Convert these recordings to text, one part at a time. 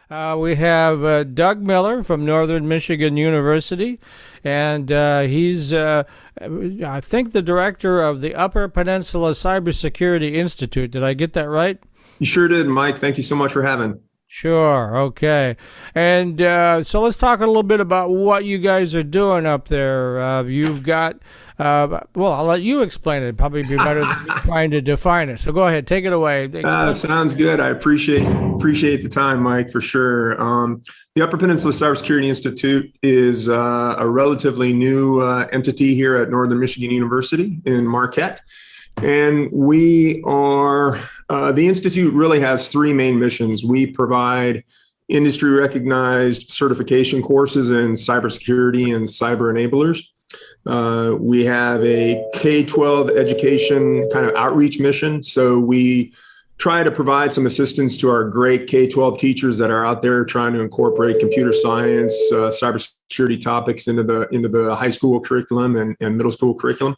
We have Doug Miller from Northern Michigan University, and he's, I think, the director of the Upper Peninsula Cybersecurity Institute. Did I get that right? You sure did, Mike. Thank you so much for having. Sure. Okay. And so let's talk a little bit about what you guys are doing up there. You've got, well, I'll let you explain it. Probably be better than me trying to define it. So go ahead, take it away. Sounds good. I appreciate the time, Mike, for sure. The Upper Peninsula Cybersecurity Institute is a relatively new entity here at Northern Michigan University in Marquette. And we are, the Institute really has three main missions. We provide industry recognized certification courses in cybersecurity and cyber enablers. We have a K-12 education kind of outreach mission. So we try to provide some assistance to our great K-12 teachers that are out there trying to incorporate computer science, cybersecurity topics into the high school curriculum and middle school curriculum.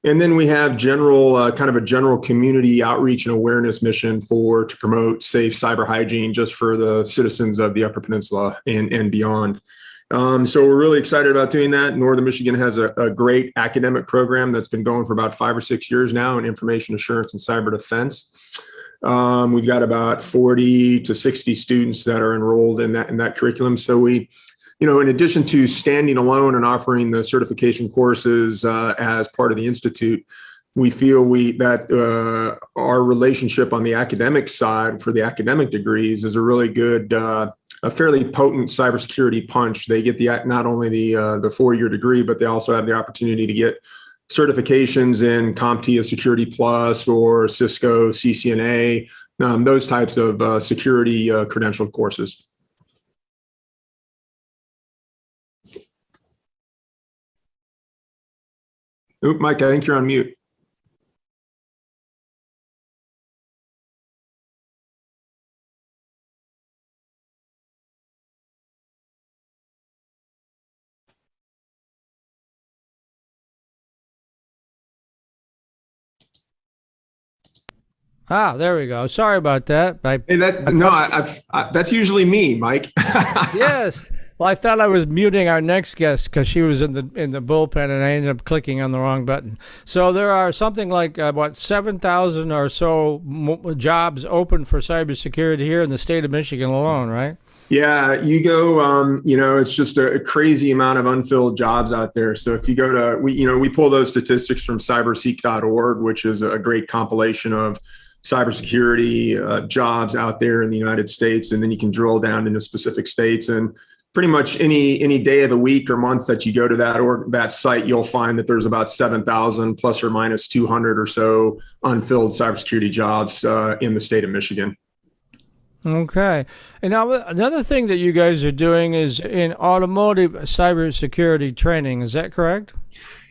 And then we have kind of a general community outreach and awareness mission to promote safe cyber hygiene just for the citizens of the Upper Peninsula and beyond. So we're really excited about doing that. Northern Michigan has a great academic program that's been going for about 5 or 6 years now in information assurance and cyber defense. We've got about 40 to 60 students that are enrolled in that curriculum. So we, in addition to standing alone and offering the certification courses as part of the Institute, we feel that our relationship on the academic side for the academic degrees is a really good, a fairly potent cybersecurity punch. They get not only the 4-year degree, but they also have the opportunity to get certifications in CompTIA Security Plus or Cisco CCNA, those types of security credentialed courses. Oop, Mike, I think you're on mute. There we go. Sorry about that. That's usually me, Mike. Yes. Well, I thought I was muting our next guest because she was in the bullpen, and I ended up clicking on the wrong button. So there are something like 7,000 or so jobs open for cybersecurity here in the state of Michigan alone, right? Yeah, you go. It's just a crazy amount of unfilled jobs out there. So if you go to, we pull those statistics from cyberseek.org, which is a great compilation of cybersecurity jobs out there in the United States, and then you can drill down into specific states. And pretty much any day of the week or month that you go to that site, you'll find that there's about 7,000 plus or minus 200 or so unfilled cybersecurity jobs in the state of Michigan. Okay. And now another thing that you guys are doing is in automotive cybersecurity training. Is that correct?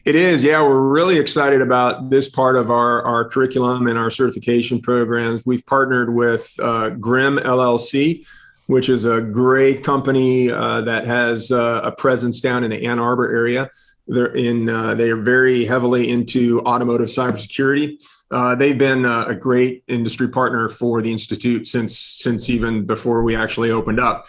It is. Yeah, we're really excited about this part of our curriculum and our certification programs. We've partnered with Grimm LLC, which is a great company that has a presence down in the Ann Arbor area. They are very heavily into automotive cybersecurity. They've been a great industry partner for the Institute since even before we actually opened up.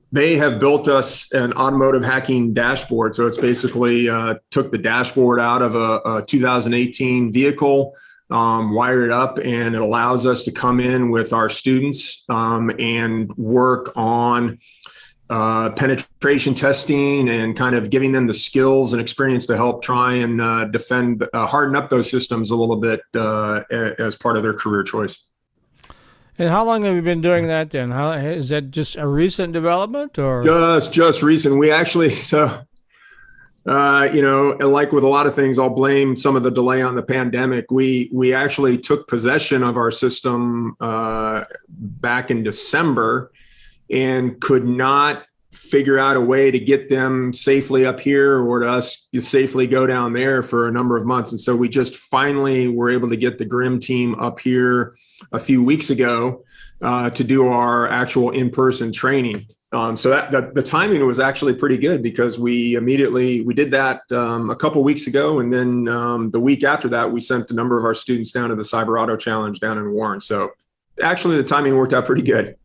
They have built us an automotive hacking dashboard. So it's basically took the dashboard out of a 2018 vehicle, wired it up, and it allows us to come in with our students and work on penetration testing and kind of giving them the skills and experience to help try and harden up those systems a little bit as part of their career choice. And how long have you been doing that then? Is that just a recent development or? Just recent. We actually, and like with a lot of things, I'll blame some of the delay on the pandemic. We actually took possession of our system back in December and could not figure out a way to get them safely up here or to us to safely go down there for a number of months. And so we just finally were able to get the Grimm team up here a few weeks ago to do our actual in-person training. So that the timing was actually pretty good because we did that a couple weeks ago. And then the week after that, we sent a number of our students down to the Cyber Auto Challenge down in Warren. So actually the timing worked out pretty good.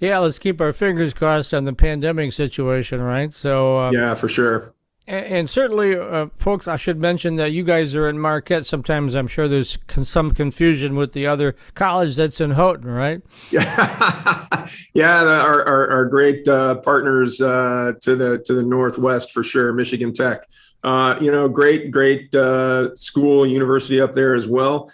Yeah, let's keep our fingers crossed on the pandemic situation, right? So, Yeah, for sure. and certainly, folks, I should mention that you guys are in Marquette. Sometimes I'm sure there's some confusion with the other college that's in Houghton, right? Yeah, yeah, our great partners to the northwest for sure, Michigan Tech. Great school, university up there as well.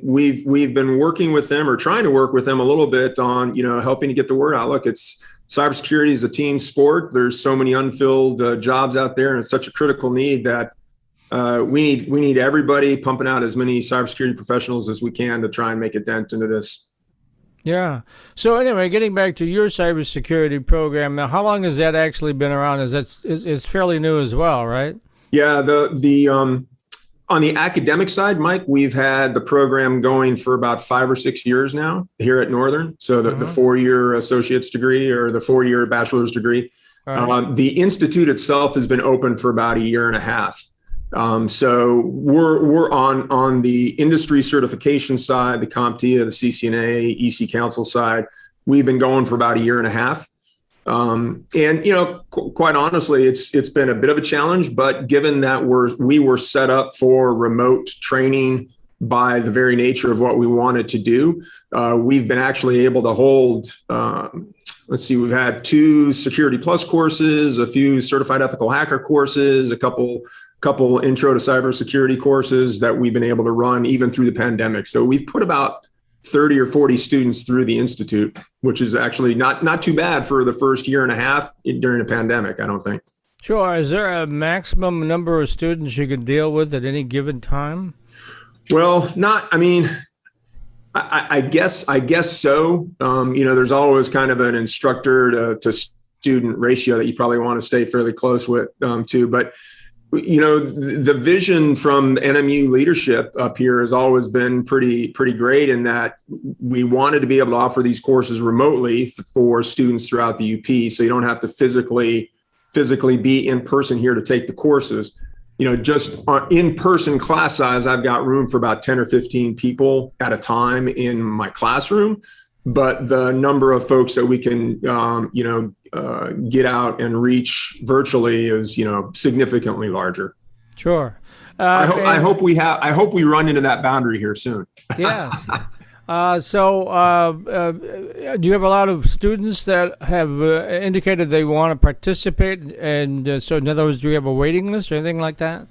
We've been working with them, or trying to work with them a little bit on helping to get the word out. Look, it's cybersecurity is a team sport. There's so many unfilled jobs out there, and it's such a critical need that we need everybody pumping out as many cybersecurity professionals as we can to try and make a dent into this. Yeah. So anyway, getting back to your cybersecurity program, now how long has that actually been around? Is fairly new as well, right? Yeah, the on the academic side, Mike, we've had the program going for about 5 or 6 years now here at Northern. So the 4-year associate's degree or the 4-year bachelor's degree. Right. The institute itself has been open for about a year and a half. So we're on the industry certification side, the CompTIA, the CCNA, EC Council side. We've been going for about a year and a half. Quite honestly, it's been a bit of a challenge, but given that we were set up for remote training by the very nature of what we wanted to do, we've been actually able to hold, we've had 2 Security Plus courses, a few certified ethical hacker courses, a couple intro to cybersecurity courses that we've been able to run even through the pandemic. So we've put about 30 or 40 students through the institute, which is actually not too bad for the first year and a half during a pandemic, I don't think. Sure. Is there a maximum number of students you can deal with at any given time? Well, I guess so. There's always kind of an instructor to student ratio that you probably want to stay fairly close with too. But the vision from the NMU leadership up here has always been pretty great in that we wanted to be able to offer these courses remotely for students throughout the UP, so you don't have to physically be in person here to take the courses. Just on in-person class size, I've got room for about 10 or 15 people at a time in my classroom, but the number of folks that we can get out and reach virtually is significantly larger. Sure. I hope we run into that boundary here soon. Yes. So do you have a lot of students that have indicated they want to participate? And so in other words, do you have a waiting list or anything like that?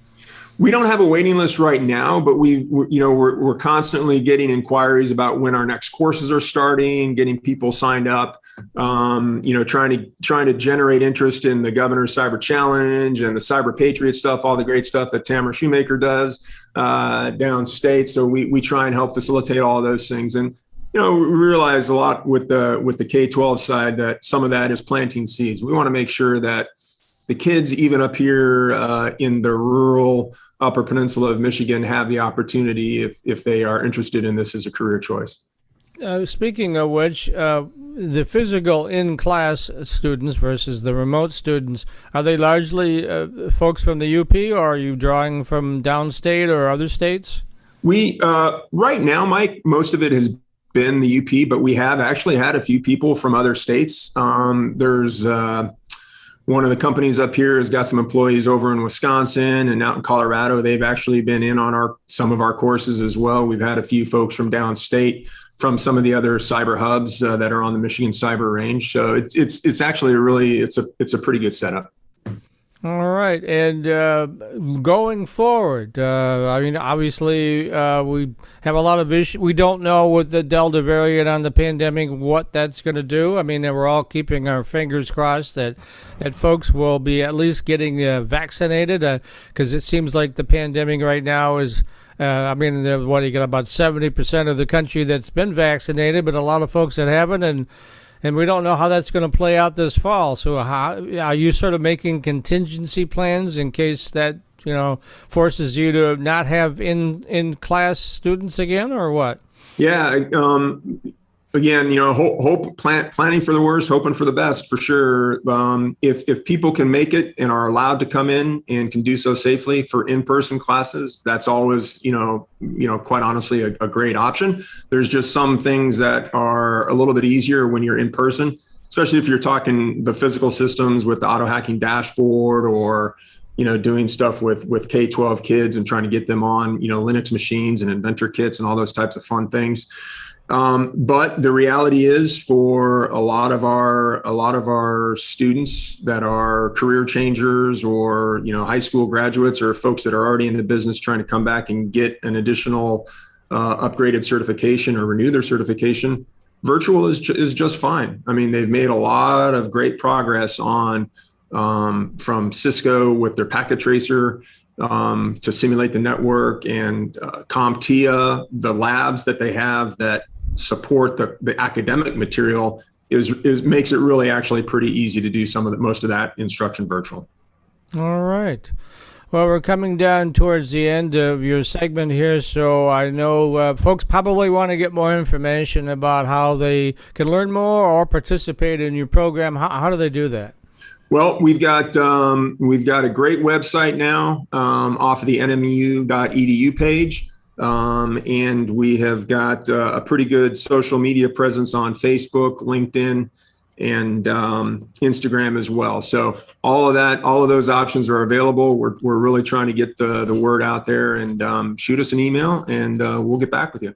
We don't have a waiting list right now, but we're constantly getting inquiries about when our next courses are starting, getting people signed up, trying to generate interest in the Governor's Cyber Challenge and the Cyber Patriot stuff, all the great stuff that Tamara Shoemaker does downstate. So we try and help facilitate all of those things. And we realize a lot with the K-12 side that some of that is planting seeds. We want to make sure that the kids, even up here in the rural Upper Peninsula of Michigan, have the opportunity if they are interested in this as a career choice. Speaking of which, the physical in-class students versus the remote students, are they largely folks from the UP, or are you drawing from downstate or other states? We right now, Mike, most of it has been the UP, but we have actually had a few people from other states. There's one of the companies up here has got some employees over in Wisconsin and out in Colorado. They've actually been in on some of our courses as well. We've had a few folks from downstate from some of the other cyber hubs that are on the Michigan cyber range. So it's actually it's a pretty good setup. All right. And going forward, obviously we have a lot of issues. We don't know with the Delta variant on the pandemic what that's going to do. We're all keeping our fingers crossed that folks will be at least getting vaccinated because it seems like the pandemic right now is, you got about 70% of the country that's been vaccinated, but a lot of folks that haven't, and we don't know how that's going to play out this fall. So how are you sort of making contingency plans in case that, forces you to not have in-class students again, or what? Yeah. again, planning for the worst, hoping for the best, for sure. If people can make it and are allowed to come in and can do so safely for in-person classes, that's always, quite honestly, a great option. There's just some things that are a little bit easier when you're in person, especially if you're talking the physical systems with the auto hacking dashboard, or doing stuff with K-12 kids and trying to get them on, Linux machines and inventor kits and all those types of fun things. But the reality is, for a lot of our students that are career changers, or high school graduates, or folks that are already in the business trying to come back and get an additional upgraded certification or renew their certification, virtual is just fine. I mean, they've made a lot of great progress on from Cisco with their packet tracer to simulate the network, and CompTIA, the labs that they have that support the academic material is makes it really actually pretty easy to do most of that instruction virtual. All right. Well, we're coming down towards the end of your segment here, so I know folks probably want to get more information about how they can learn more or participate in your program. How do they do that? Well, we've got a great website now off of the nmu.edu page. And we have got a pretty good social media presence on Facebook, LinkedIn, and Instagram as well. So all of those options are available. We're really trying to get the word out there, and shoot us an email, and we'll get back with you.